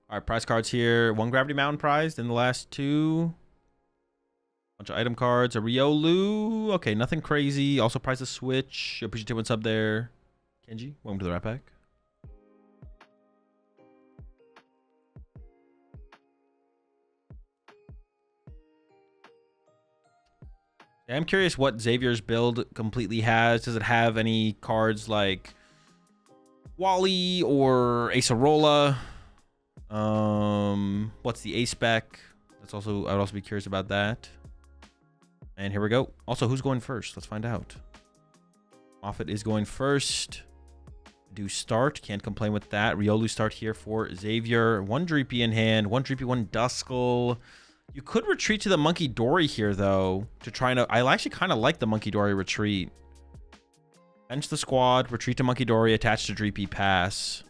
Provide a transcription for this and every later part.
All right, prize cards here. One Gravity Mountain prize in the last two. Bunch of item cards. A Riolu. Okay, nothing crazy. Also prize a Switch. Appreciate what's up there. Kenji, welcome to the Rat Pack. Yeah, I'm curious what Xavier's build completely has. Does it have any cards like Wally or Acerola? What's the A spec? That's also, I'd also be curious about that. And here we go. Also, who's going first? Let's find out. Moffat is going first. Do start. Can't complain with that. Riolu start here for Xavier. One Dreepy in hand. One Dreepy, one Duskull. You could retreat to the Monkey Dory here, though, to try and... I actually kind of like the Monkey Dory retreat. Bench the squad. Retreat to Monkey Dory. Attach to Dreepy. Pass.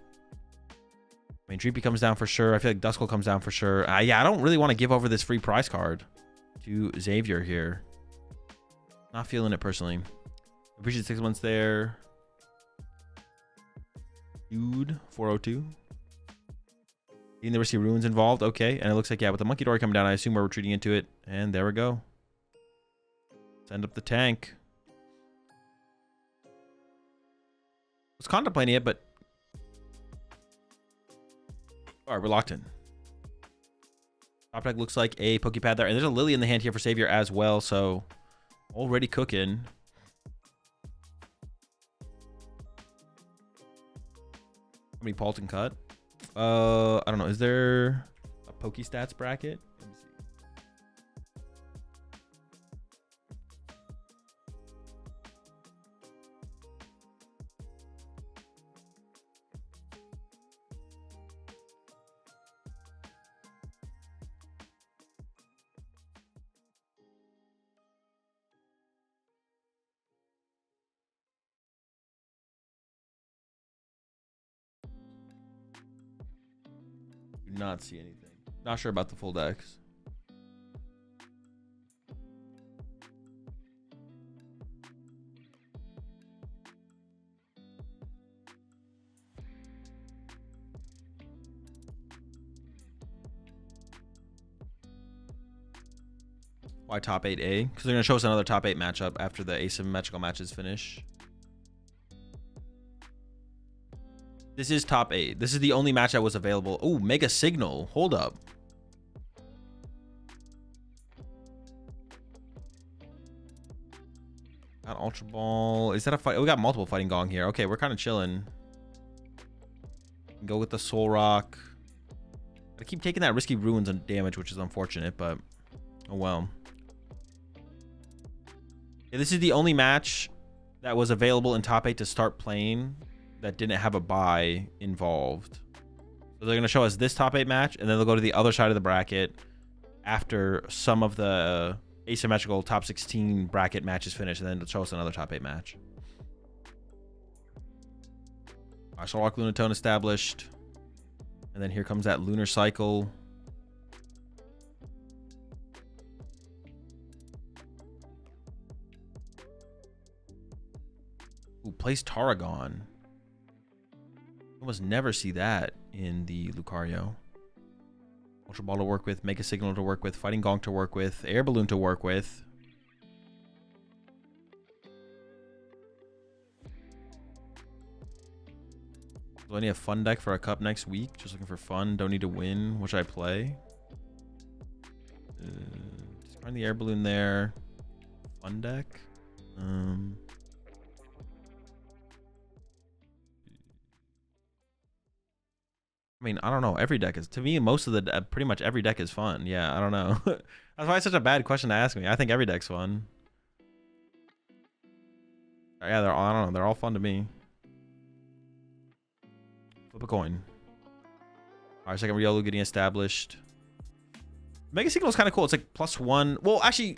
I mean, Dreepy comes down for sure. I feel like Duskull comes down for sure. Yeah, I don't really want to give over this free prize card to Xavier here. Not feeling it personally. Appreciate the 6 months there. Dude, 402. Seeing the risky ruins involved. Okay. And it looks like, yeah, with the Monkey Dory coming down, I assume we're retreating into it. And there we go. Send up the tank. Was contemplating it, but... Alright, we're locked in. Top deck looks like a Pokepad there. And there's a Lily in the hand here for Xavier as well, so... Already cooking. How many Paulton cut? I don't know. Is there a Pokestats bracket? Let me see. Do not see anything. Not sure about the full decks. Why top 8A? Because they're going to show us another top 8 matchup after the asymmetrical matches finish. This is top 8. This is the only match that was available. Oh, Mega Signal. Hold up. Got Ultra Ball. Is that a fight? Oh, we got multiple Fighting Gong here. Okay, we're kind of chilling. Go with the Soul Rock. I keep taking that risky ruins on damage, which is unfortunate, but oh well. Yeah, this is the only match that was available in top 8 to start playing that didn't have a bye involved. So they're going to show us this top 8 match, and then they'll go to the other side of the bracket after some of the asymmetrical top 16 bracket matches finish, and then they'll show us another top 8 match. All right, so Rock Lunatone established. And then here comes that Lunar Cycle. Ooh, plays Tarragon. Almost never see that in the Lucario. Ultra Ball to work with, Mega Signal to work with, Fighting Gong to work with, Air Balloon to work with. Do I need a fun deck for a cup next week? Just looking for fun. Don't need to win. What should I play? Just find the Air Balloon there. Fun deck. I mean, I don't know. Every deck is, to me, most of the, pretty much every deck is fun. Yeah, I don't know. That's why it's such a bad question to ask me. I think every deck's fun. Yeah, they're all, I don't know. They're all fun to me. Flip a coin. All right, second Riolu getting established. Mega Signal is kind of cool. It's like +1. Well, actually,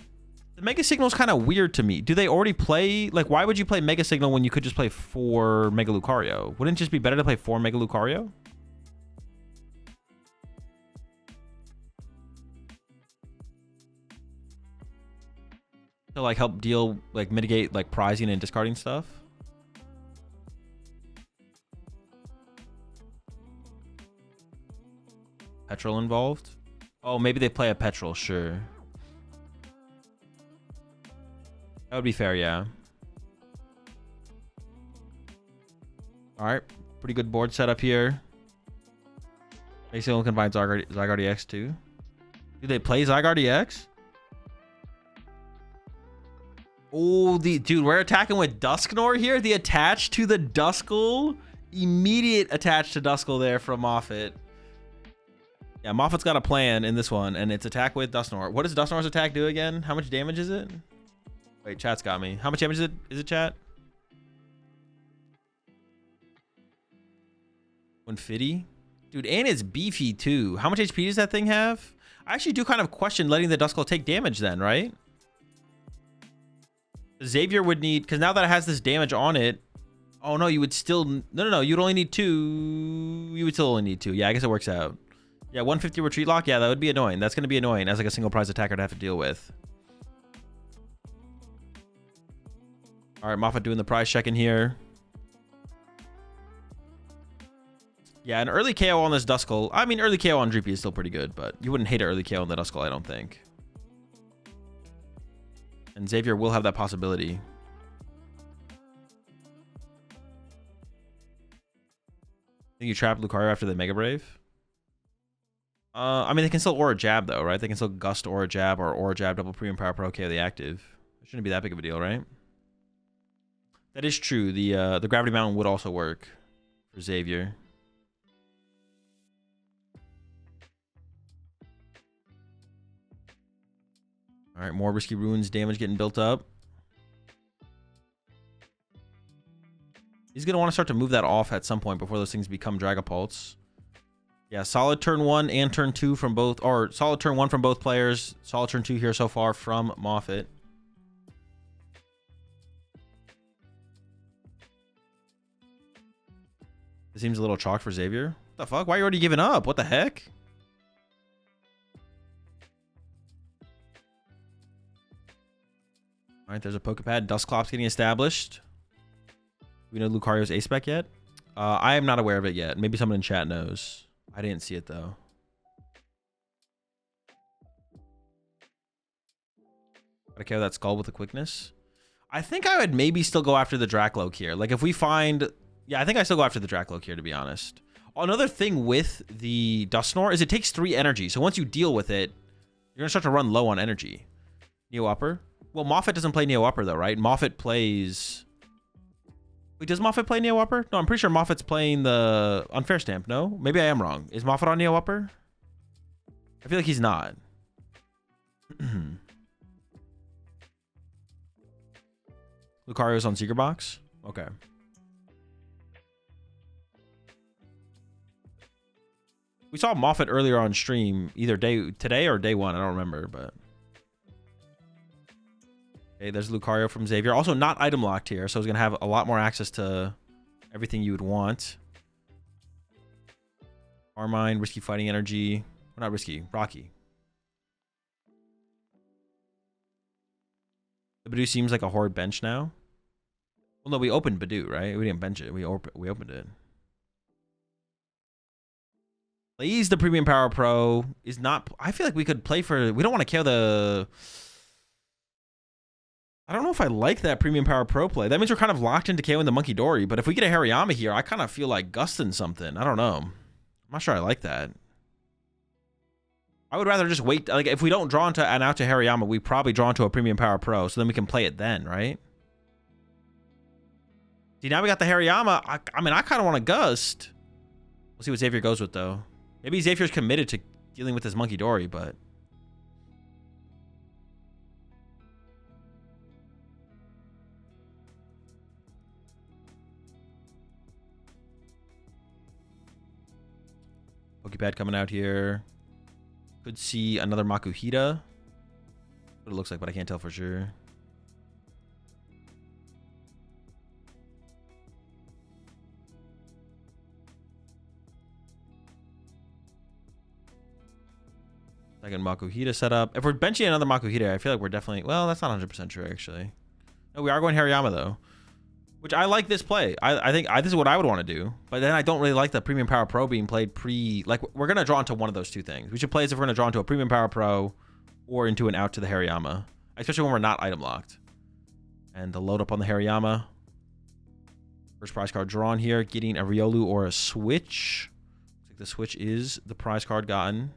the Mega Signal is kind of weird to me. Do they already play? Like, why would you play Mega Signal when you could just play 4 Mega Lucario? Wouldn't it just be better to play 4 Mega Lucario? To like help deal, like mitigate like prizing and discarding stuff. Petrol involved. Oh, maybe they play a Petrol, sure. That would be fair, yeah. All right, pretty good board setup here. Basically, only combine Zygarde X too. Do they play Zygarde X? Oh, dude, we're attacking with Dusknoir here. The attach to the Duskull. Immediate attach to Duskull there from Moffat. Yeah, Moffat's got a plan in this one, and it's attack with Dusknoir. What does Dusknoir's attack do again? How much damage is it? Wait, chat's got me. How much damage is it, chat? 150? Dude, and it's beefy too. How much HP does that thing have? I actually do kind of question letting the Duskull take damage then, right? Xavier would need, because now that it has this damage on it, oh no, you would still, no, you'd only need 2. You would still only need 2. Yeah, I guess it works out. Yeah, 150 retreat lock. Yeah, that would be annoying. That's going to be annoying as like a single prize attacker to have to deal with. All right, Moffat doing the prize check in here. Yeah, an early KO on this Duskull. I mean, early KO on Dreepy is still pretty good, but you wouldn't hate an early KO on the Duskull, I don't think. And Xavier will have that possibility. Think you trap Lucario after the Mega Brave? I mean, they can still Aura Jab, though, right? They can still Gust Aura Jab or Aura Jab double Premium Power Pro KO the active. It shouldn't be that big of a deal, right? That is true. The Gravity Mountain would also work for Xavier. All right, more Risky Ruins damage getting built up. He's going to want to start to move that off at some point before those things become Dragapults. Yeah, solid turn 1 and turn 2 from both, or solid turn 1 from both players. Solid turn 2 here so far from Moffat. It seems a little chalk for Xavier. What the fuck? Why are you already giving up? What the heck? All right, there's a Pokepad. Dusclops getting established. We know Lucario's ace spec yet? I am not aware of it yet. Maybe someone in chat knows. I didn't see it though. Gotta KO that Skull with the quickness. I think I would maybe still go after the Dracloak here. Like if we find, yeah, I think I still go after the Dracloak here, to be honest. Another thing with the Dusknoir is it takes 3 energy. So once you deal with it, you're gonna start to run low on energy. Neo Upper. Well, Moffat doesn't play Neo Upper though, right? Moffat plays... Wait, does Moffat play Neo Upper? No, I'm pretty sure Moffat's playing the Unfair Stamp, no? Maybe I am wrong. Is Moffat on Neo Upper? I feel like he's not. Lucario's on Secret Box? Okay. We saw Moffat earlier on stream, either today or day 1. I don't remember, but... Okay, there's Lucario from Xavier. Also not item locked here, so he's going to have a lot more access to everything you would want. Armine, Risky Fighting Energy. Well, not Risky, Rocky. The Badoo seems like a horde bench now. Well, no, we opened Badoo, right? We didn't bench it. We opened it. Plays the Premium Power Pro. Is not... I feel like we could play for... We don't want to kill the... I don't know if I like that Premium Power Pro play. That means we're kind of locked into KOing the Monkey Dory. But if we get a Hariyama here, I kind of feel like gusting something. I don't know. I'm not sure I like that. I would rather just wait. Like if we don't draw into an out to Hariyama, we probably draw into a Premium Power Pro. So then we can play it then, right? See, now we got the Hariyama. I mean, I kind of want to gust. We'll see what Xavier goes with, though. Maybe Xavier's committed to dealing with this Monkey Dory, but... Pokepad coming out here. Could see another Makuhita. What it looks like, but I can't tell for sure. Second Makuhita setup. If we're benching another Makuhita, I feel like we're definitely... Well, that's not 100% true, actually. No, we are going Hariyama, though. Which I like this play. I think this is what I would want to do. But then I don't really like the Premium Power Pro being played like, we're going to draw into one of those two things. We should play as if we're going to draw into a Premium Power Pro or into an out to the Hariyama. Especially when we're not item locked. And the load up on the Hariyama. First prize card drawn here. Getting a Riolu or a Switch. Looks like the Switch is the prize card gotten.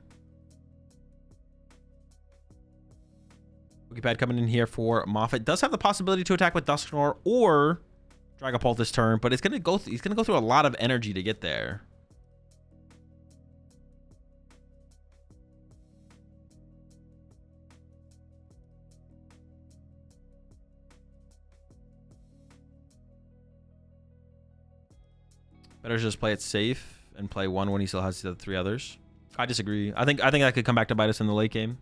Notepad coming in here for Moffat. Does have the possibility to attack with Dusknoir or Dragapult this turn, but it's gonna go. He's gonna go through a lot of energy to get there. Better just play it safe and play one when he still has the three others. I disagree. I think that could come back to bite us in the late game.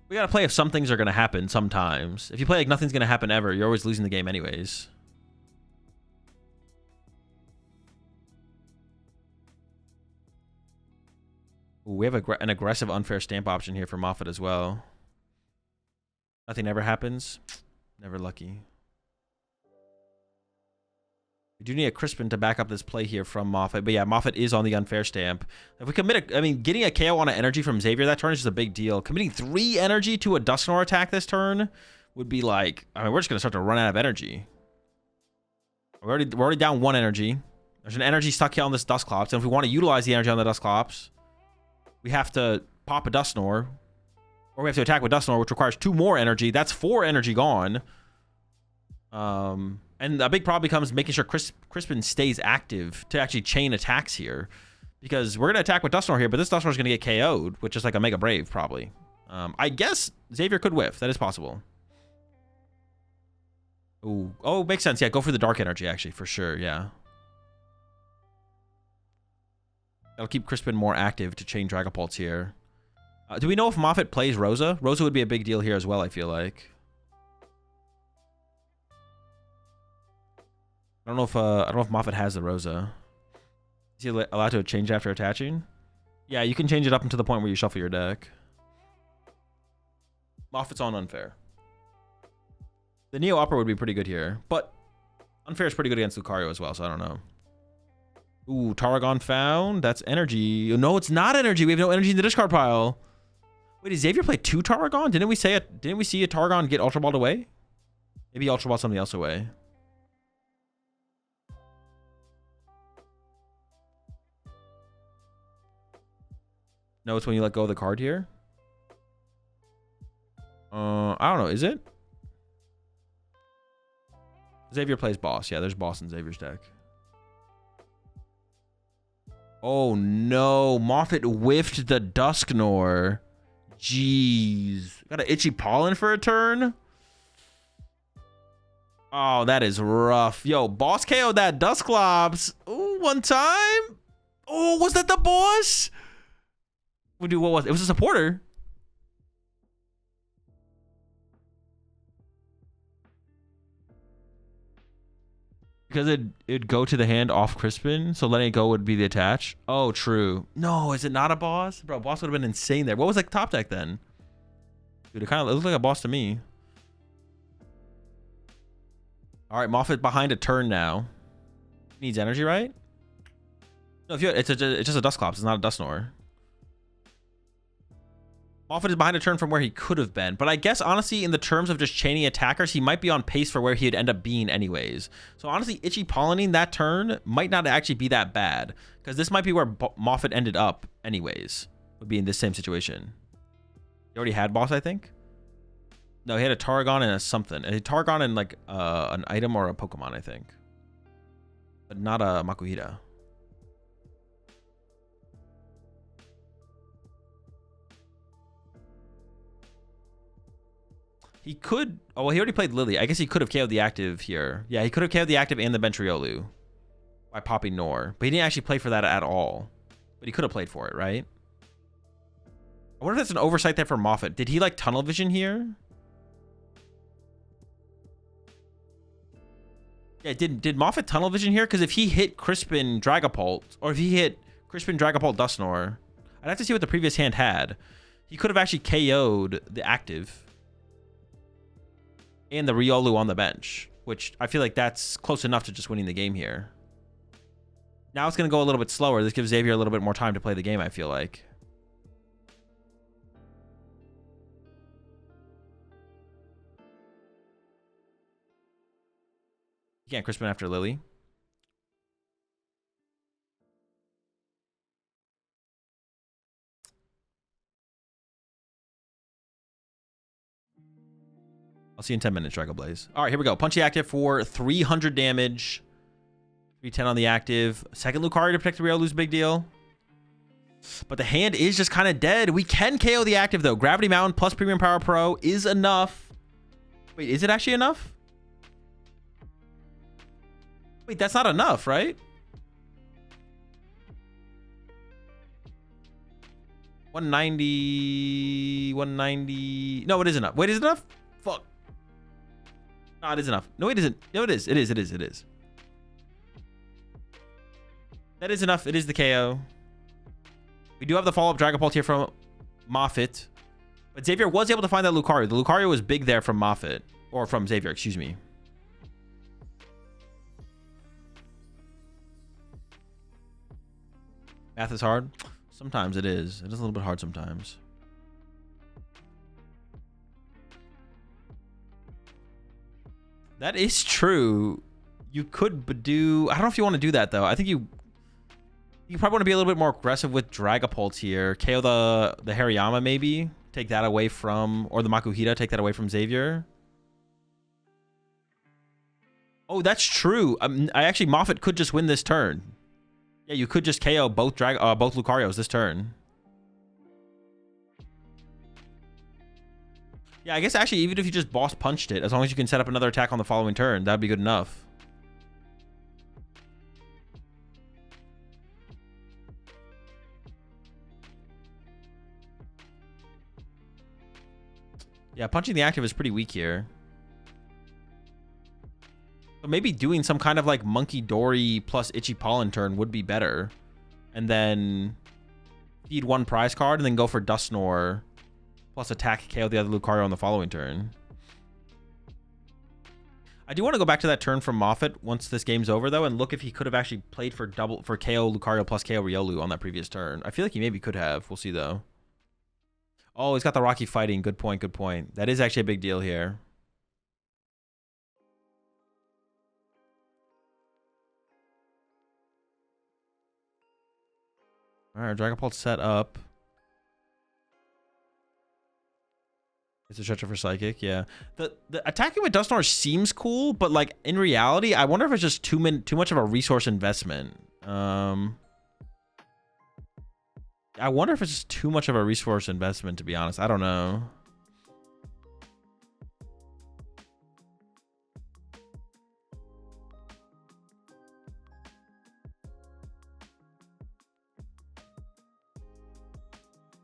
We gotta play if some things are gonna happen sometimes. If you play like nothing's gonna happen ever, you're always losing the game anyways. Ooh, we have an aggressive unfair stamp option here for Moffat as well. Nothing ever happens. Never lucky. We do need a Crispin to back up this play here from Moffat. But yeah, Moffat is on the unfair stamp. If we commit I mean, getting a KO on an energy from Xavier that turn is just a big deal. Committing 3 energy to a Dusknoir attack this turn would be like, I mean, we're just going to start to run out of energy. We're already down 1 energy. There's an energy stuck here on this Dusclops. And if we want to utilize the energy on the Dusclops, we have to pop a Dusknoir. Or we have to attack with Dusknoir, which requires 2 more energy. That's 4 energy gone. And a big problem becomes making sure Crispin stays active to actually chain attacks here. Because we're going to attack with Dusknoir here, but this Dusknoir is going to get KO'd, which is like a Mega Brave, probably. I guess Xavier could whiff. That is possible. Ooh. Oh, makes sense. Yeah, go for the Dark Energy, actually, for sure. Yeah. That'll keep Crispin more active to chain Dragapults here. Do we know if Moffat plays Rosa? Rosa would be a big deal here as well, I feel like. I don't know if Moffat has the Rosa. Is he allowed to change after attaching? Yeah, you can change it up until the point where you shuffle your deck. Moffat's on unfair. The Neo Upper would be pretty good here, but unfair is pretty good against Lucario as well, so I don't know. Ooh, Tarragon found. That's energy. No, it's not energy. We have no energy in the discard pile. Wait, did Xavier play 2 Tarragon? Didn't we see a Tarragon get Ultra Balled away? Maybe he Ultra Balled something else away. No, it's when you let go of the card here. I don't know. Is it? Xavier plays boss. Yeah, there's boss in Xavier's deck. Oh no, Moffat whiffed the Dusknoir. Jeez. Got an itchy pollen for a turn? Oh, that is rough. Yo, boss KO'd that Dusclops. Ooh, one time. Oh, was that the boss? What was it? It was a supporter. Because it'd go to the hand off Crispin, so letting it go would be the attach. Oh, true. No, is it not a boss? Bro, boss would have been insane there. What was like top deck then? Dude, it looked like a boss to me. All right, Moffat behind a turn now. Needs energy, right? No, it's just a Dusclops. It's not a Dusknoir. Moffat is behind a turn from where he could have been. But I guess, honestly, in the terms of just chaining attackers, he might be on pace for where he'd end up being anyways. So, honestly, Itchy Pollening that turn might not actually be that bad. Because this might be where Moffat ended up anyways. Would be in this same situation. He already had boss, I think? No, he had a Tarragon and a something. A Tarragon and, like, an item or a Pokemon, I think. But not a Makuhita. He could... Oh, well, he already played Lily. I guess he could have KO'd the active here. Yeah, he could have KO'd the active and the Ventriolu by popping Nor. But he didn't actually play for that at all. But he could have played for it, right? I wonder if that's an oversight there for Moffat. Did he, like, tunnel vision here? Yeah, did Moffat tunnel vision here? Because if he hit Crispin Dragapult, or if he hit Crispin Dragapult Dusknoir, I'd have to see what the previous hand had. He could have actually KO'd the active and the Riolu on the bench which I feel like that's close enough to just winning the game here. Now it's going to go a little bit slower. This gives Xavier a little bit more time to play the game, I feel like. You can't Crispin after Lily. I'll see you in 10 minutes, Drago Blaze. All right, here we go. Punchy active for 300 damage. 310 on the active. Second Lucario to protect the Riolu's big deal. But the hand is just kind of dead. We can KO the active, though. Gravity Mountain plus Premium Power Pro is enough. Wait, is it actually enough? Wait, that's not enough, right? 190. 190. No, it is enough. Wait, is it enough? Fuck. No, it is enough. No, it isn't. No, it is. It is. It is. It is. That is enough. It is the KO. We do have the follow-up Dragon Ball here from Moffat. But Xavier was able to find that Lucario. The Lucario was big there from Moffat. Or from Xavier, excuse me. Math is hard. Sometimes it is. It is a little bit hard sometimes. That is true. You could do... I don't know if you want to do that, though. I think you probably want to be a little bit more aggressive with Dragapult here. KO the Hariyama, maybe. Take that away from... Or the Makuhita. Take that away from Xavier. Oh, that's true. I actually... Moffat could just win this turn. Yeah, you could just KO both Lucarios this turn. Yeah, I guess actually even if you just boss punched it, as long as you can set up another attack on the following turn, that'd be good enough. Yeah, punching the active is pretty weak here. But maybe doing some kind of like Monkey Dory plus Itchy Pollen turn would be better. And then feed one prize card and then go for Dusknoir plus attack KO the other Lucario on the following turn. I do want to go back to that turn from Moffat once this game's over though and look if he could have actually played for KO Lucario plus KO Riolu on that previous turn. I feel like he maybe could have. We'll see though. Oh, he's got the Rocky Fighting. Good point, good point. That is actually a big deal here. All right, Dragon Ball set up. It's a stretcher for Psychic, yeah. The attacking with Dusknoir seems cool, but like in reality, I wonder if it's just too much of a resource investment. I wonder if it's just too much of a resource investment, to be honest. I don't know.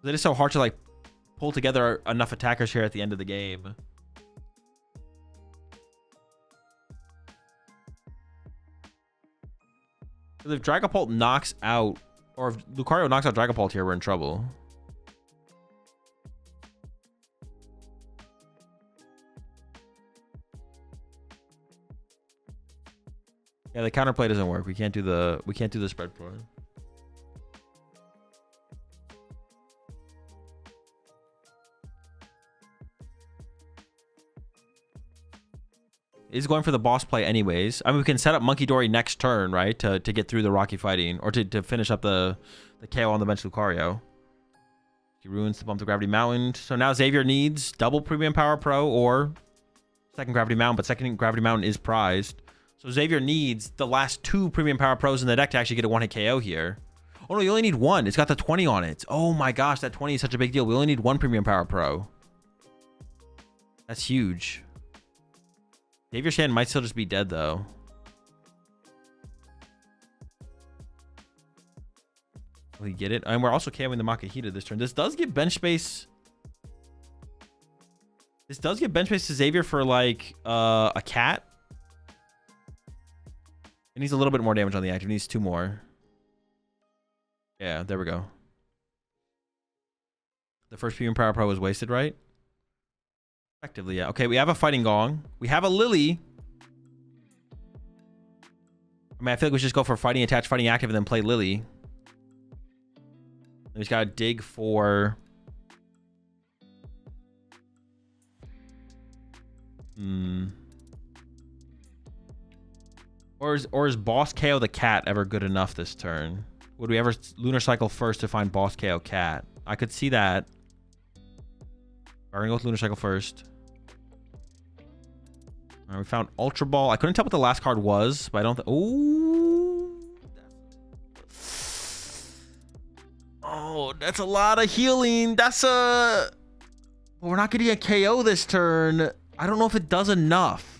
It is so hard to like pull together enough attackers here at the end of the game. If Dragapult knocks out, or if Lucario knocks out Dragapult here, we're in trouble. Yeah, the counterplay doesn't work. We can't do the spread play. Is going for the boss play anyways. I mean, we can set up Monkey Dory next turn, right? To get through the Rocky Fighting. Or to finish up the KO on the bench Lucario. He ruins to bump the Gravity Mountain. So now Xavier needs double Premium Power Pro or second Gravity Mountain. But second Gravity Mountain is prized. So Xavier needs the last two Premium Power Pros in the deck to actually get a one-hit KO here. Oh no, you only need one. It's got the 20 on it. Oh my gosh, that 20 is such a big deal. We only need one Premium Power Pro. That's huge. Xavier Shan might still just be dead, though. Will he get it? And we're also KOing the Makihita this turn. This does give bench space. This does give bench space to Xavier for, like, a cat. It needs a little bit more damage on the active. It needs two more. Yeah, there we go. The first Premium Power Pro was wasted, right? Effectively, yeah. Okay, we have a Fighting Gong. We have a Lily. I mean, I feel like we should just go for fighting attach, fighting active, and then play Lily. We just gotta dig for... Or is Boss KO the cat ever good enough this turn? Would we ever Lunar Cycle first to find Boss KO cat? I could see that. We're gonna go with Lunar Cycle first. All right, we found Ultra Ball. I couldn't tell what the last card was, but I don't... Ooh. Oh, that's a lot of healing. That's a... Well, we're not getting a KO this turn. I don't know if it does enough.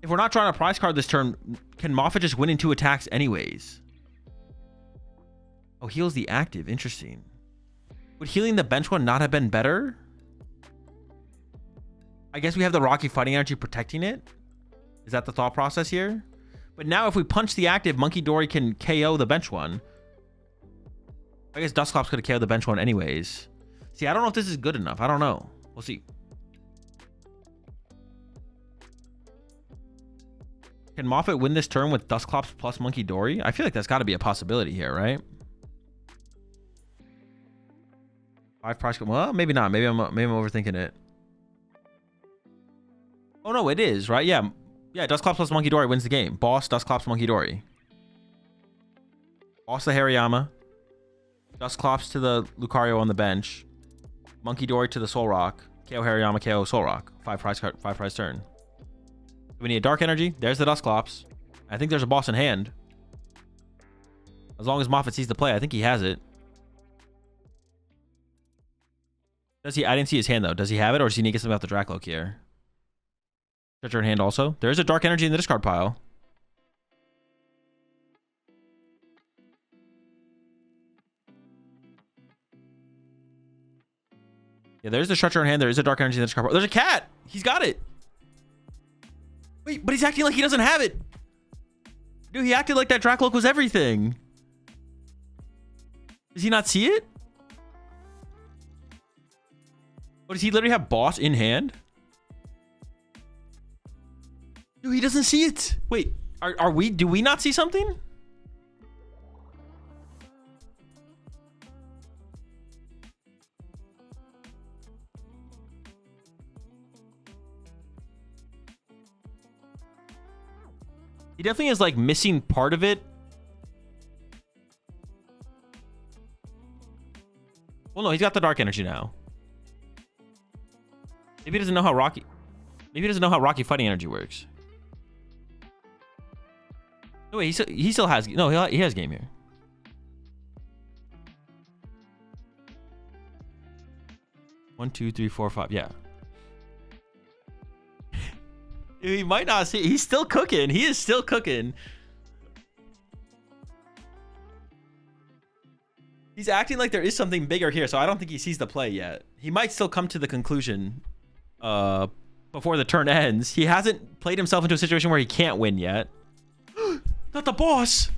If we're not trying to prize card this turn, can Moffat just win in 2 attacks anyways? Oh, heals the active. Interesting. Would healing the bench one not have been better? I guess we have the Rocky Fighting Energy protecting it. Is that the thought process here? But now if we punch the active, Monkey Dory can KO the bench one. I guess Dusclops could have KO'd the bench one anyways. See, I don't know if this is good enough. I don't know. We'll see. Can Moffat win this turn with Dusclops plus Monkey Dory? I feel like that's got to be a possibility here, right? 5 prize. Well, maybe not. Maybe I'm overthinking it. Oh no, it is, right? Yeah. Yeah, Dusclops plus Monkey Dory wins the game. Boss, Dusclops, Monkey Dory. Boss the Hariyama. Dusclops to the Lucario on the bench. Monkey Dory to the Soul Rock. KO Hariyama, KO Soul Rock. 5 prize turn. We need a Dark Energy. There's the Dusclops. I think there's a boss in hand. As long as Moffat sees the play, I think he has it. Does he? I didn't see his hand though. Does he have it, or does he need to get something off the Dracloak here? Stretcher in hand also. There is a Dark Energy in the discard pile. Yeah, there's the Stretcher in hand. There is a Dark Energy in the discard pile. There's a cat. He's got it. Wait, but he's acting like he doesn't have it. Dude, he acted like that Dracloak was everything. Does he not see it? Or does he literally have boss in hand? Dude, he doesn't see it. Wait, are we? Do we not see something? He definitely is like missing part of it. Well, no, he's got the Dark Energy now. Maybe he doesn't know how Rocky. Maybe he doesn't know how Rocky Fighting Energy works. No, wait, he still has. No, he has game here. One, two, three, four, five. Yeah. He might not see. He's still cooking. He is still cooking. He's acting like there is something bigger here, so I don't think he sees the play yet. He might still come to the conclusion before the turn ends. He hasn't played himself into a situation where he can't win yet. Not the boss.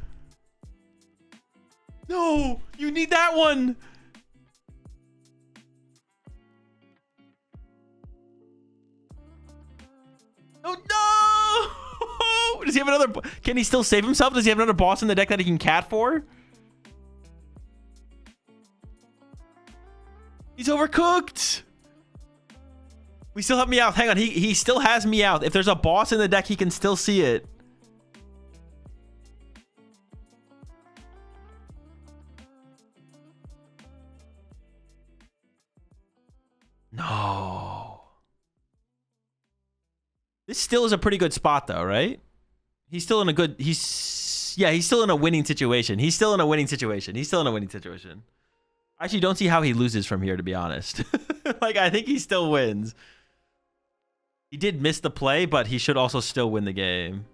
No, you need that one. Oh no! Does he have another? Can he still save himself? Does he have another boss in the deck that he can cat for? He's overcooked. We still have Meowth. Hang on, he still has Meowth. If there's a boss in the deck, he can still see it. No. This still is a pretty good spot though, right? He's still in a good, he's still in a winning situation. He's still in a winning situation. I actually don't see how he loses from here, to be honest. Like, I think he still wins. He did miss the play, but he should also still win the game.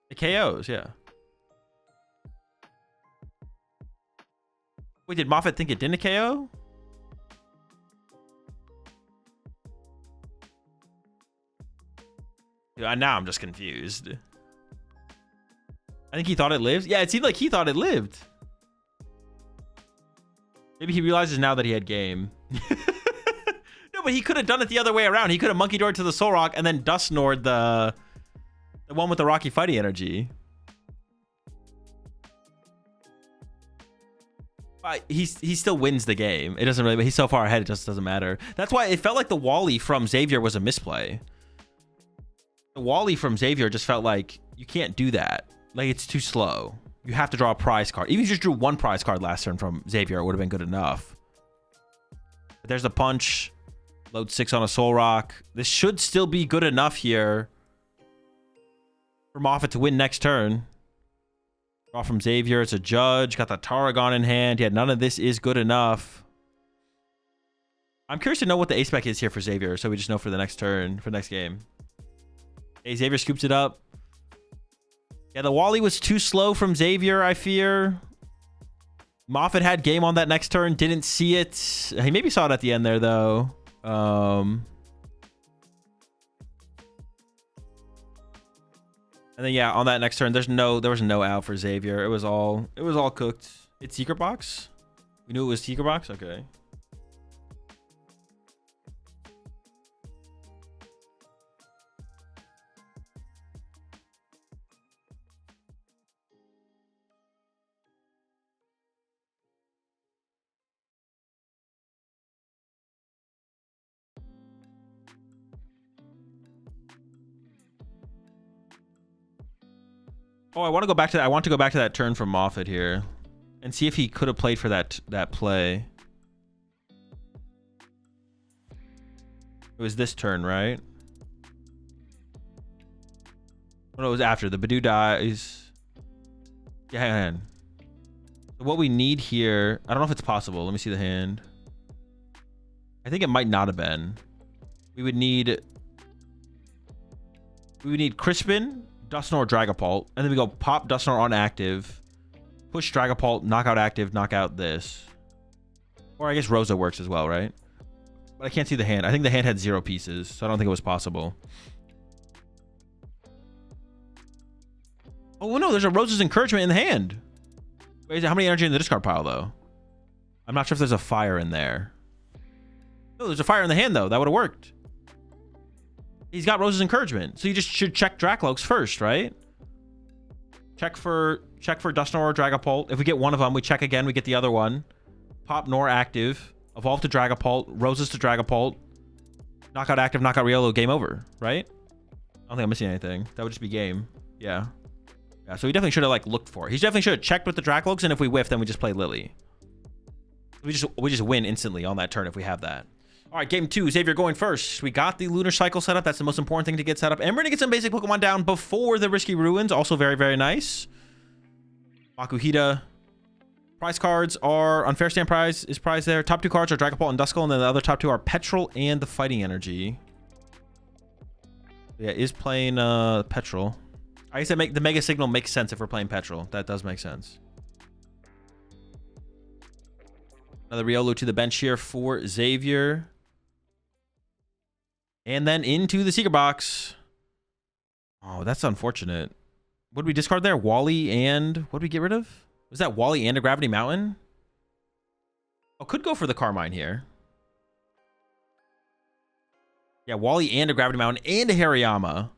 The KOs, yeah. Wait, did Moffat think it didn't KO? Now I'm just confused. I think he thought it lived. Yeah, it seemed like he thought it lived. Maybe he realizes now that he had game. No, but he could have done it the other way around. He could have monkey doored to the Soul Rock and then Dusknoired the one with the Rocky Fighting energy. But he still wins the game. It doesn't really, he's so far ahead, it just doesn't matter. That's why it felt like the Wally from Xavier was a misplay. The Wally from Xavier just felt like you can't do that. Like, it's too slow. You have to draw a prize card. Even if you just drew one prize card last turn from Xavier, it would have been good enough. But there's the punch. Load 6 on a Soul Rock. This should still be good enough here for Moffat to win next turn. Draw from Xavier. It's a Judge. Got the Tarragon in hand. Yeah, none of this is good enough. I'm curious to know what the ace spec is here for Xavier, so we just know for the next turn, for next game. Hey, Xavier scoops it up. Yeah, the Wally was too slow from Xavier, I fear. Moffat had game on that next turn. Didn't see it. He maybe saw it at the end there, though. And then yeah, on that next turn, there was no out for Xavier. It was all cooked. It's Secret Box. We knew it was Secret Box. Okay. Oh, I want to go back to that. I want to go back to that turn from Moffat here and see if he could have played for that play. It was this turn, right? Oh, no, it was after. The Badoo dies. Yeah, hand. So what we need here, I don't know if it's possible. Let me see the hand. I think it might not have been. We would need Crispin, Dusknoir, Dragapult, and then we go pop Dusknoir on active, push Dragapult, knock out active, knock out this. Or I guess Rosa works as well, right? But I can't see the hand. I think the hand had 0 pieces, so I don't think it was possible. Oh no, there's a Rosa's Encouragement in the hand. Wait, how many energy in the discard pile though? I'm not sure if there's a fire in there. No, there's a fire in the hand though. That would have worked. He's got Rosa's Encouragement, so you just should check Dracloaks first, right? Check for Dusknoir or Dragapult. If we get one of them, we check again. We get the other one. Pop Nor active. Evolve to Dragapult. Roses to Dragapult. Knockout active. Knockout Riolo. Game over, right? I don't think I'm missing anything. That would just be game. Yeah. Yeah. So he definitely should have like looked for it. He definitely should have checked with the Dracloaks, and if we whiff, then we just play Lily. We just win instantly on that turn if we have that. All right, game 2, Xavier going first. We got the Lunar Cycle set up. That's the most important thing to get set up. And we're going to get some basic Pokemon down before the Risky Ruins. Also very, very nice. Makuhita. Prize cards are Unfair Stand prize is prize there. Top 2 cards are Dragapult and Duskull. And then the other top 2 are Petrol and the Fighting Energy. Yeah, is playing Petrol. I guess the Mega Signal makes sense if we're playing Petrol. That does make sense. Another Riolu to the bench here for Xavier. And then into the Secret Box. Oh, that's unfortunate. What did we discard there? Wally and... what did we get rid of? Was that Wally and a Gravity Mountain? Oh, could go for the Carmine here. Yeah, Wally and a Gravity Mountain and a Hariyama.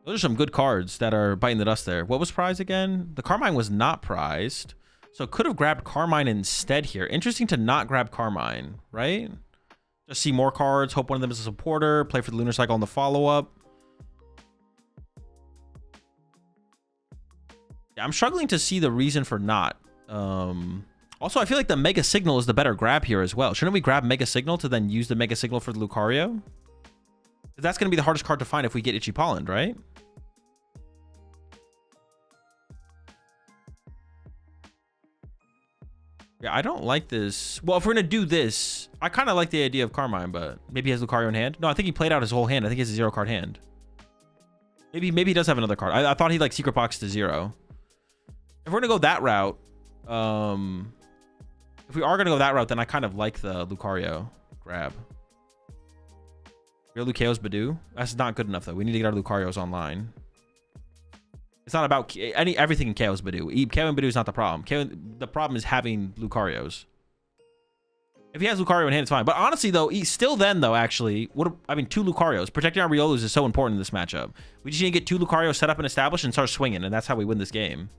Those are some good cards that are biting the dust there. What was prized again? The Carmine was not prized. So could have grabbed Carmine instead here. Interesting to not grab Carmine, right? Just see more cards, hope one of them is a supporter, play for the Lunar Cycle on the follow-up. Yeah, I'm struggling to see the reason for not. Also, I feel like the Mega Signal is the better grab here as well. Shouldn't we grab Mega Signal to then use the Mega Signal for the Lucario? That's going to be the hardest card to find if we get Itchy Pollen, right? Yeah, I don't like this. Well, if we're going to do this, I kind of like the idea of Carmine, but maybe he has Lucario in hand. No, I think he played out his whole hand. I think he has a 0-card hand. Maybe he does have another card. I thought he like Secret Box to 0. If we're going to go that route, if we are going to go that route, then I kind of like the Lucario grab. Real Lucao's Badoo. That's not good enough, though. We need to get our Lucarios online. It's not about everything in KO's Badoo. KO and Badoo is not the problem. The problem is having Lucarios. If he has Lucario in hand, it's fine. But honestly, though, still then, though, actually, I mean, 2 Lucarios. Protecting our Riolus is so important in this matchup. We just need to get 2 Lucarios set up and established and start swinging, and that's how we win this game.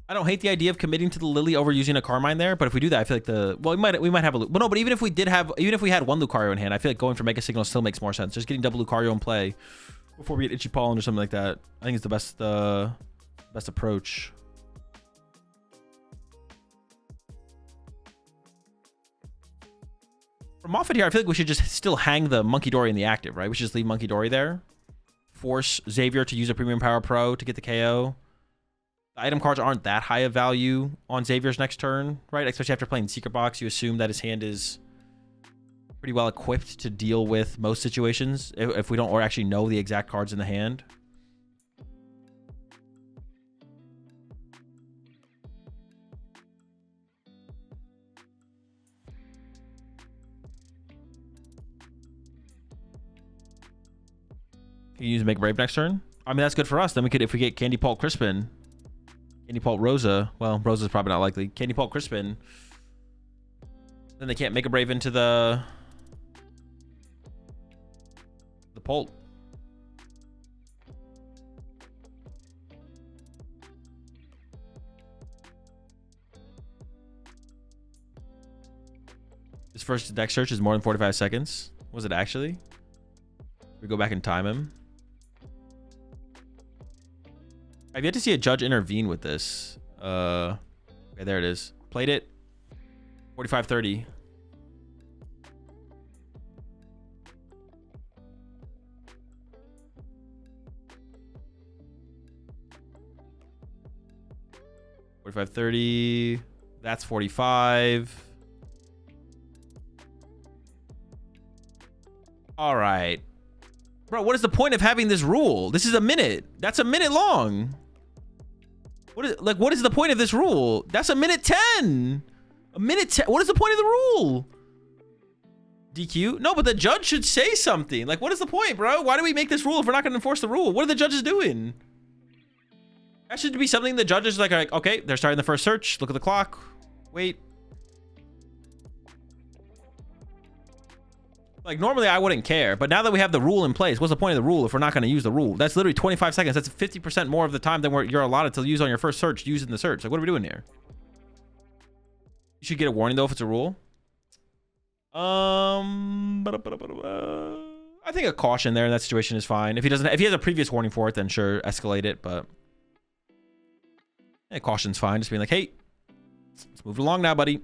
I don't hate the idea of committing to the Lily over using a Carmine there, but if we do that, I feel like we might have a, but no, but even if we had 1 Lucario in hand, I feel like going for Mega Signal still makes more sense. Just getting double Lucario in play before we get Itchy Pollen or something like that, I think it's the best approach. For Moffat here, I feel like we should just still hang the Monkey Dory in the active, right? We should just leave Monkey Dory there. Force Xavier to use a Premium Power Pro to get the KO. The item cards aren't that high of value on Xavier's next turn, right? Especially after playing Secret Box, you assume that his hand is pretty well equipped to deal with most situations if we don't or actually know the exact cards in the hand. Can you use Make Brave next turn? I mean, that's good for us. Then we could, if we get Candy Pulp Crispin, Candy Pulp Rosa. Well, Rosa's probably not likely. Candy Pulp Crispin. Then they can't make a Brave into the Pulp. His first deck search is more than 45 seconds. Was it actually? We go back and time him. I've yet to see a judge intervene with this. Okay, there it is. Played it. 45-30. $45-30. That's 45. All right. Bro, what is the point of having this rule? This is a minute. That's a minute long. What is the point of this rule? That's a minute 10. A minute 10. What is the point of the rule? DQ? No, but the judge should say something. Like, what is the point, bro? Why do we make this rule if we're not going to enforce the rule? What are the judges doing? That should be something the judges like, okay, they're starting the first search. Look at the clock. Wait. Like, normally I wouldn't care, but now that we have the rule in place, what's the point of the rule if we're not going to use the rule? That's literally 25 seconds. That's 50% more of the time than you're allotted to use on your first search using the search. Like, what are we doing here? You should get a warning, though, if it's a rule. I think a caution there in that situation is fine. If he has a previous warning for it, then sure, escalate it, but caution's fine. Just being like, hey, let's move it along now, buddy.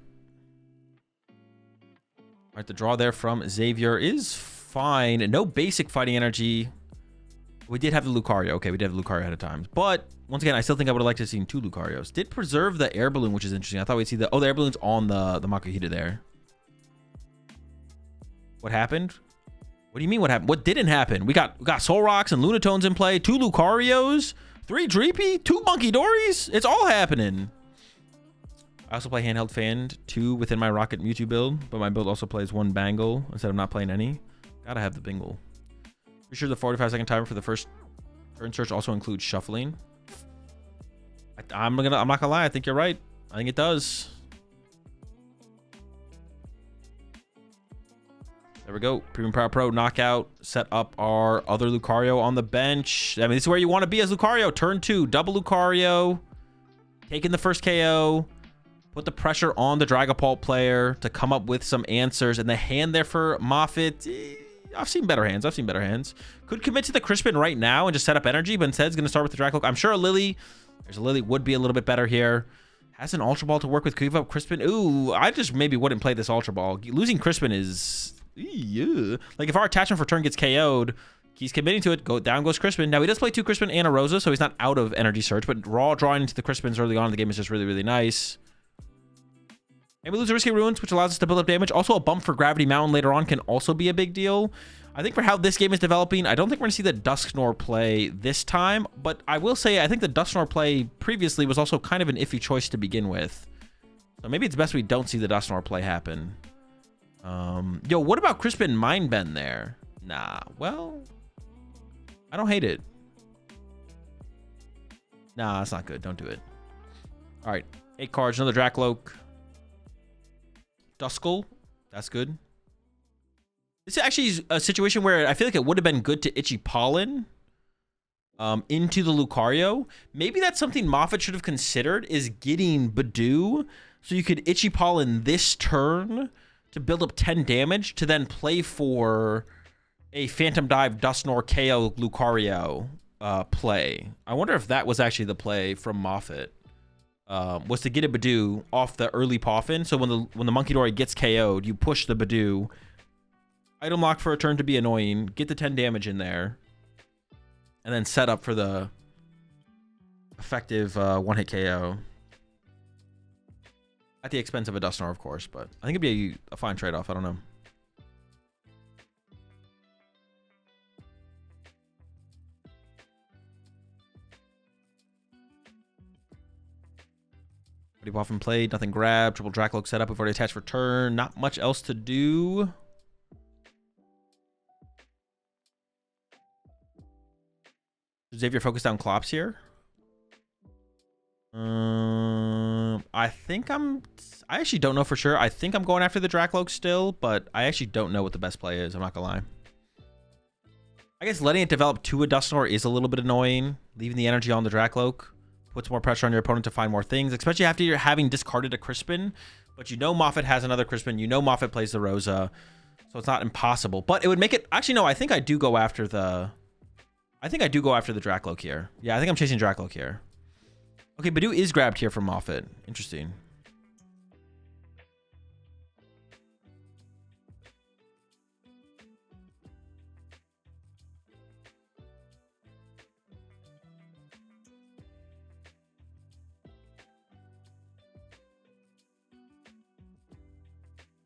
All right, the draw there from Xavier is fine. No basic fighting energy. We did have the Lucario. Okay, we did have the Lucario ahead of time. But once again, I still think I would have liked to have seen 2 Lucarios. Did preserve the air balloon, which is interesting. I thought we'd see the air balloon's on the Makuhita there. What happened? What do you mean what happened? What didn't happen? We got Soul Rocks and Lunatones in play. 2 Lucarios, 3 Dreepy, 2 Monkey Dories. It's all happening. I also play Handheld Fanned 2 within my Rocket Mewtwo build, but my build also plays 1 Bangle instead of not playing any. Gotta have the Bingle. Pretty sure the 45-second timer for the first turn search also includes shuffling. I'm not gonna lie, I think you're right. I think it does. There we go. Premium Power Pro knockout. Set up our other Lucario on the bench. I mean, this is where you want to be as Lucario. Turn 2, double Lucario. Taking the first KO. Put the pressure on the Dragapult player to come up with some answers. And the hand there for Moffat, I've seen better hands. Could commit to the Crispin right now and just set up energy, but instead is going to start with the Dracloak. I'm sure a Lily. There's a Lily would be a little bit better here. Has an Ultra Ball to work with. Could give up Crispin. Ooh, I just maybe wouldn't play this Ultra Ball. Losing Crispin is... yeah. Like, if our attachment for turn gets KO'd, he's committing to it. Down goes Crispin. Now, he does play 2 Crispin and a Rosa, so he's not out of energy search, but drawing into the Crispins early on in the game is just really, really nice. And we lose a Risky Ruins, which allows us to build up damage. Also, a bump for Gravity Mountain later on can also be a big deal. I think for how this game is developing, I don't think we're going to see the Dusknoir play this time. But I will say, I think the Dusknoir play previously was also kind of an iffy choice to begin with. So maybe it's best we don't see the Dusknoir play happen. Yo, what about Crispin Mind Bend there? Nah, well, I don't hate it. Nah, that's not good. Don't do it. All right. 8 cards. Another Dracloak. Duskull. That's good. This is actually a situation where I feel like it would have been good to Itchy Pollen into the Lucario. Maybe that's something Moffat should have considered, is getting Badoo so you could Itchy Pollen this turn to build up 10 damage to then play for a Phantom Dive Dusknoir KO Lucario play. I wonder if that was actually the play from Moffat. Was to get a Badoo off the early Poffin. So when the Monkey Dory gets KO'd, you push the Badoo, item lock for a turn to be annoying, get the 10 damage in there, and then set up for the effective one-hit KO. At the expense of a Dusknoir, of course, but I think it'd be a fine trade-off. I don't know. Pretty often played, nothing grabbed, triple Dracloak set up. We've already attached for turn. Not much else to do. Xavier focus down Clops here. I actually don't know for sure. I think I'm going after the Dracloak still, but I actually don't know what the best play is. I'm not gonna lie. I guess letting it develop to a Dusknoir is a little bit annoying. Leaving the energy on the Dracloak puts more pressure on your opponent to find more things, especially after you're having discarded a Crispin. But you know Moffat has another Crispin. You know Moffat plays the Rosa, so it's not impossible. But it would make it... Actually, no, I think I do go after the... I think I do go after the Dracloak here. Yeah, I think I'm chasing Dracloak here. Okay, Badoo is grabbed here from Moffat. Interesting.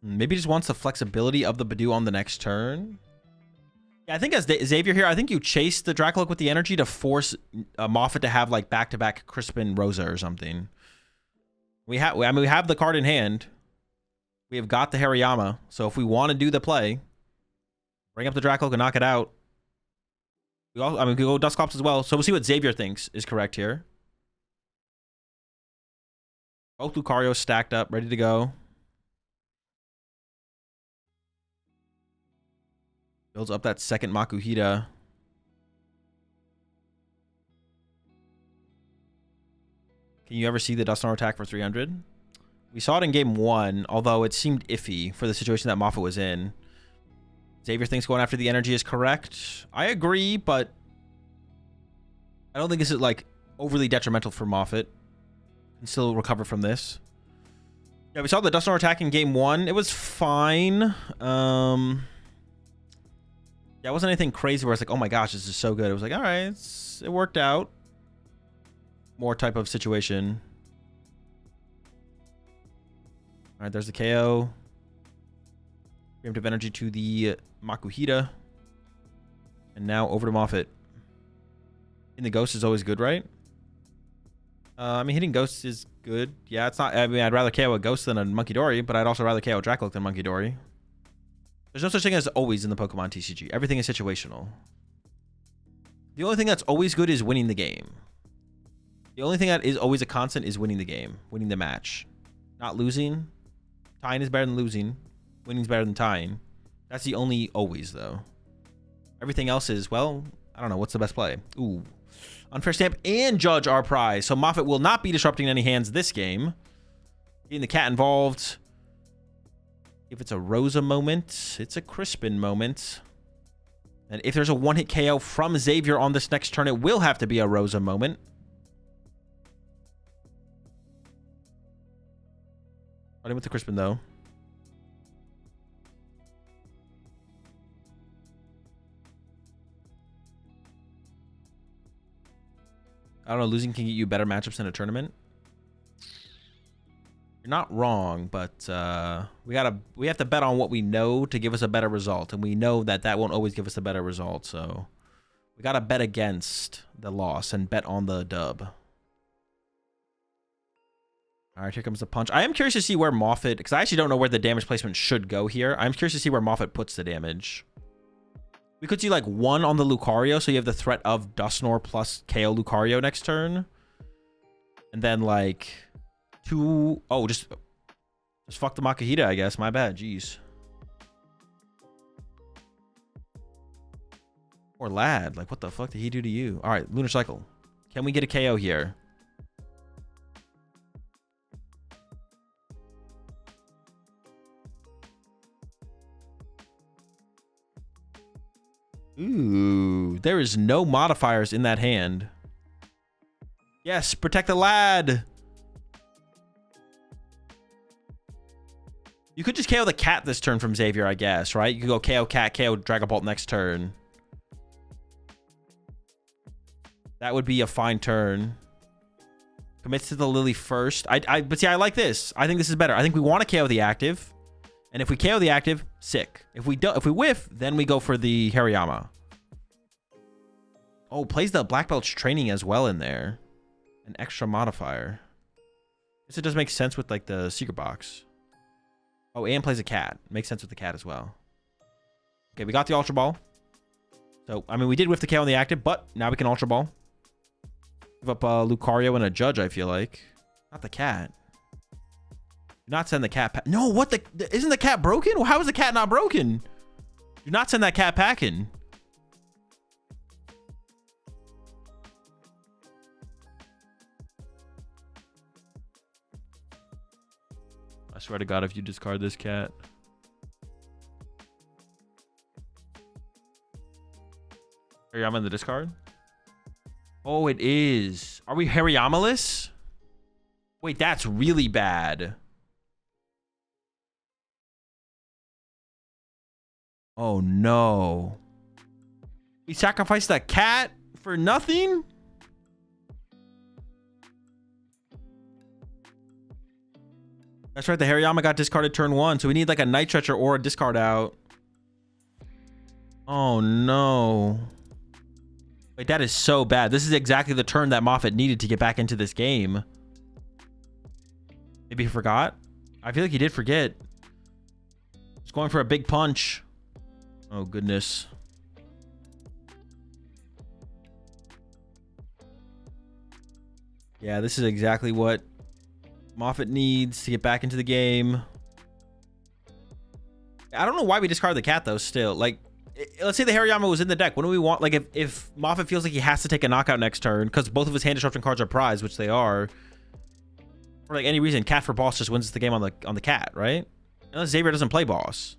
Maybe just wants the flexibility of the Badoo on the next turn. Yeah, I think as Xavier here, I think you chase the Dracloak with the energy to force Moffat to have like back-to-back Crispin Rosa or something. We have the card in hand. We have got the Hariyama. So if we want to do the play, bring up the Dracloak and knock it out. We could go Dusclops as well. So we'll see what Xavier thinks is correct here. Both Lucario stacked up, ready to go. Builds up that second Makuhita. Can you ever see the Dusknoir attack for 300? We saw it in game 1, although it seemed iffy for the situation that Moffat was in. Xavier thinks going after the energy is correct. I agree, but I don't think this is like overly detrimental for Moffat. Can still recover from this. Yeah, we saw the Dusknoir attack in game 1. It was fine. Yeah, it wasn't anything crazy where it's like, oh my gosh, this is so good. It was like, all right, it worked out. More type of situation. All right, there's the KO. Preemptive energy to the Makuhita. And now over to Moffat. Hitting the Ghost is always good, right? I mean, hitting Ghosts is good. Yeah, it's not... I mean, I'd rather KO a Ghost than a Monkey Dory, but I'd also rather KO a Dracloak than Monkey Dory. There's no such thing as always in the Pokemon TCG. Everything is situational. The only thing that's always good is winning the game. The only thing that is always a constant is winning the game. Winning the match. Not losing. Tying is better than losing. Winning is better than tying. That's the only always, though. Everything else is, well, I don't know. What's the best play? Ooh. Unfair stamp and judge our prize. So Moffat will not be disrupting any hands this game. Getting the cat involved. If it's a Rosa moment, it's a Crispin moment. And if there's a one-hit KO from Xavier on this next turn, it will have to be a Rosa moment. Starting with the Crispin, though. I don't know, losing can get you better matchups in a tournament. You're not wrong, but we have to bet on what we know to give us a better result, and we know that that won't always give us a better result. So we gotta bet against the loss and bet on the dub. All right, here comes the punch. I am curious to see where Moffat, because I actually don't know where the damage placement should go here. I'm curious to see where Moffat puts the damage. We could see like 1 on the Lucario, so you have the threat of Dusknoir plus KO Lucario next turn. And then like 2... Oh, just fuck the Makuhita, I guess. My bad. Jeez. Or Lad. Like, what the fuck did he do to you? All right, Lunar Cycle. Can we get a KO here? Ooh, there is no modifiers in that hand. Yes, protect the Lad. You could just KO the cat this turn from Xavier, I guess, right? You could go KO cat, KO Dragon Bolt next turn. That would be a fine turn. Commits to the Lily first. But see, I like this. I think this is better. I think we want to KO the active. And if we KO the active, sick. If we whiff, then we go for the Hariyama. Oh, plays the Black Belt's training as well in there. An extra modifier. Guess it does make sense with like the secret box. Oh, and plays a cat. Makes sense with the cat as well. Okay, we got the Ultra Ball. So, I mean, we did whiff the KO on the active, but now we can Ultra Ball. Give up Lucario and a Judge, I feel like. Not the cat. Do not send the cat. No, what the? Isn't the cat broken? Well, how is the cat not broken? Do not send that cat packing. I swear to God, if you discard this cat. Hariyama in the discard? Oh, it is. Are we Hariyama-less? Wait, that's really bad. Oh, no. We sacrificed the cat for nothing? That's right. The Hariyama got discarded turn 1. So we need like a Night Stretcher or a discard out. Oh, no. Wait, that is so bad. This is exactly the turn that Moffat needed to get back into this game. Maybe he forgot? I feel like he did forget. He's going for a big punch. Oh, goodness. Yeah, this is exactly what Moffat needs to get back into the game. I don't know why we discarded the cat, though, still. Like, let's say the Hariyama was in the deck. What do we want? Like, if Moffat feels like he has to take a knockout next turn, because both of his hand disruption cards are prized, which they are, for like any reason, cat for boss just wins the game on the cat, right? Unless Xavier doesn't play boss.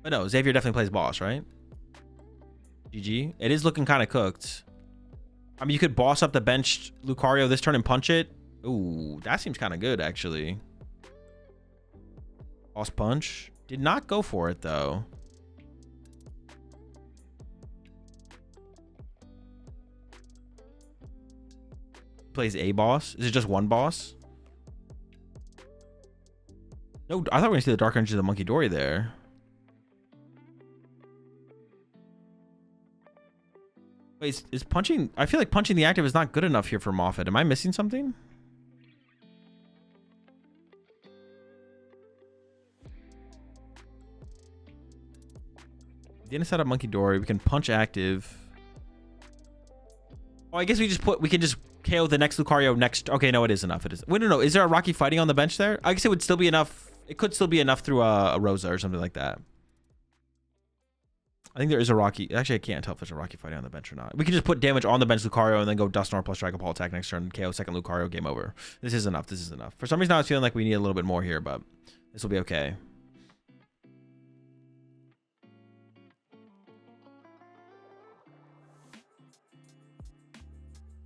But no, Xavier definitely plays boss, right? GG. It is looking kind of cooked. I mean, you could boss up the benched Lucario this turn and punch it. Ooh, that seems kind of good, actually. Boss punch. Did not go for it, though. Plays a boss. Is it just one boss? No, I thought we were going to see the Dark Energy of the Monkey Dory there. Wait, is punching... I feel like punching the active is not good enough here for Moffat. Am I missing something? Didn't set up Monkey Dory. We can punch active. Oh, I guess we can just KO the next Lucario next. Okay, no, it is enough. It is. Wait, no. Is there a Rocky fighting on the bench there? I guess it would still be enough. It could still be enough through a Rosa or something like that. I think there is a Rocky. Actually, I can't tell if there's a Rocky fighting on the bench or not. We can just put damage on the bench Lucario and then go Dusknoir plus Dragon Ball attack next turn. KO second Lucario. Game over. This is enough. This is enough. For some reason, I was feeling like we need a little bit more here, but this will be okay.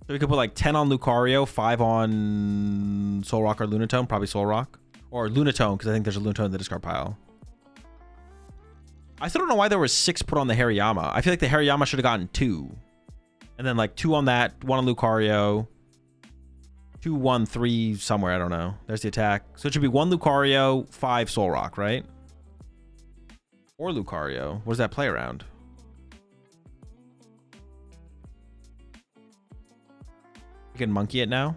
So we could put like 10 on Lucario, 5 on Soul Rock or Lunatone. Probably Soul Rock. Or Lunatone, because I think there's a Lunatone in the discard pile. I still don't know why there was 6 put on the Hariyama. I feel like the Hariyama should have gotten 2. And then like 2 on that, 1 on Lucario. 2, 1, 3, somewhere, I don't know. There's the attack. So it should be 1 Lucario, 5 Soul Rock, right? Or Lucario. What does that play around? You can monkey it now?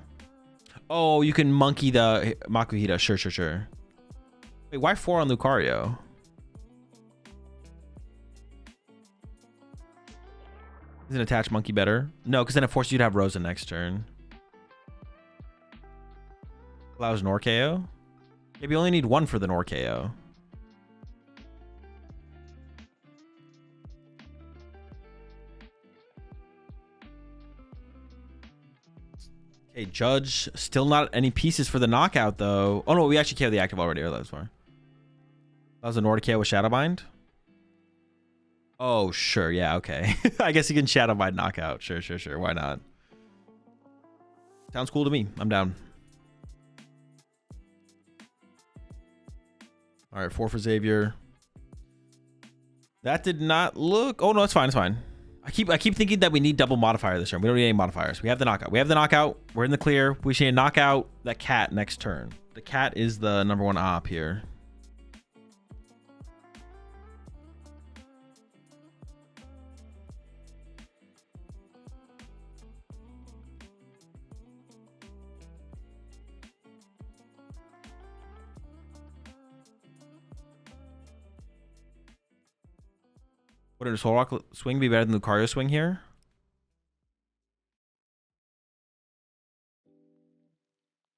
Oh, you can monkey the Makuhita. Sure. Wait, why 4 on Lucario? Is an attached monkey better? No, because then it forces you to have Rosa next turn. Allows Nor KO. Maybe you only need one for the Nor KO. Okay, Judge. Still not any pieces for the knockout, though. Oh, no, we actually KO'd the active already. That's far. That was a Nor KO with Shadowbind. Oh, sure. Yeah, okay. I guess you can Shadowbind knockout. Sure. Why not? Sounds cool to me. I'm down. All right, 4 for Xavier. That did not look... Oh, no, it's fine. It's fine. I keep thinking that we need double modifier this turn. We don't need any modifiers. We have the knockout. We're in the clear. We should knock out that cat next turn. The cat is the #1 op here. Would a Soul Rock swing be better than Lucario swing here?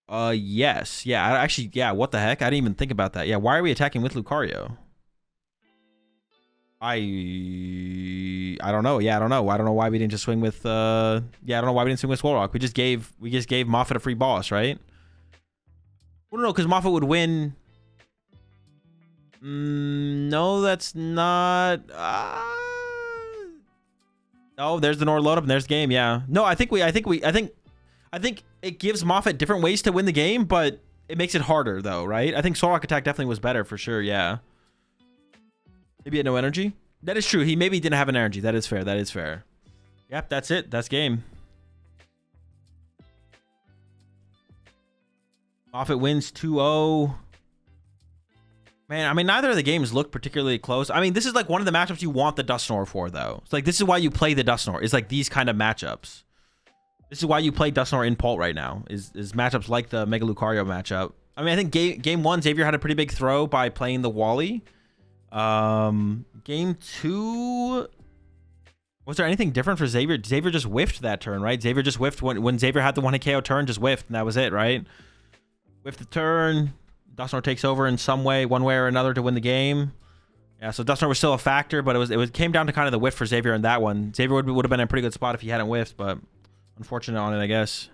Yes. Yeah, actually, yeah, what the heck? I didn't even think about that. Yeah, why are we attacking with Lucario? I don't know. Yeah, I don't know. I don't know why we didn't just swing with yeah, I don't know why we didn't swing with Soul Rock. We just gave Moffat a free boss, right? Well, no, because Moffat would win. No, that's not. Oh, there's the Nor load up and there's the game. Yeah. No, I think it gives Moffat different ways to win the game, but it makes it harder though, right? I think Soul Rock attack definitely was better for sure. Yeah. Maybe he had no energy. That is true. He maybe didn't have an energy. That is fair. That is fair. Yep, that's it. That's game. Moffat wins 2-0. Man, I mean, neither of the games look particularly close. I mean, this is like one of the matchups you want the Dusknoir for, though. It's like, this is why you play the Dusknoir. It's like these kind of matchups. This is why you play Dusknoir in Pult right now, is matchups like the Mega Lucario matchup. I mean, I think game 1, Xavier had a pretty big throw by playing the Wally. Game 2... Was there anything different for Xavier? Xavier just whiffed that turn, right? Xavier just whiffed when Xavier had the 1-hit KO turn, just whiffed, and that was it, right? Whiffed the turn. Dusknoir takes over in some way, one way or another, to win the game. Yeah, so Dusknoir was still a factor, but it came down to kind of the whiff for Xavier in that one. Xavier would have been in a pretty good spot if he hadn't whiffed, but unfortunate on it, I guess.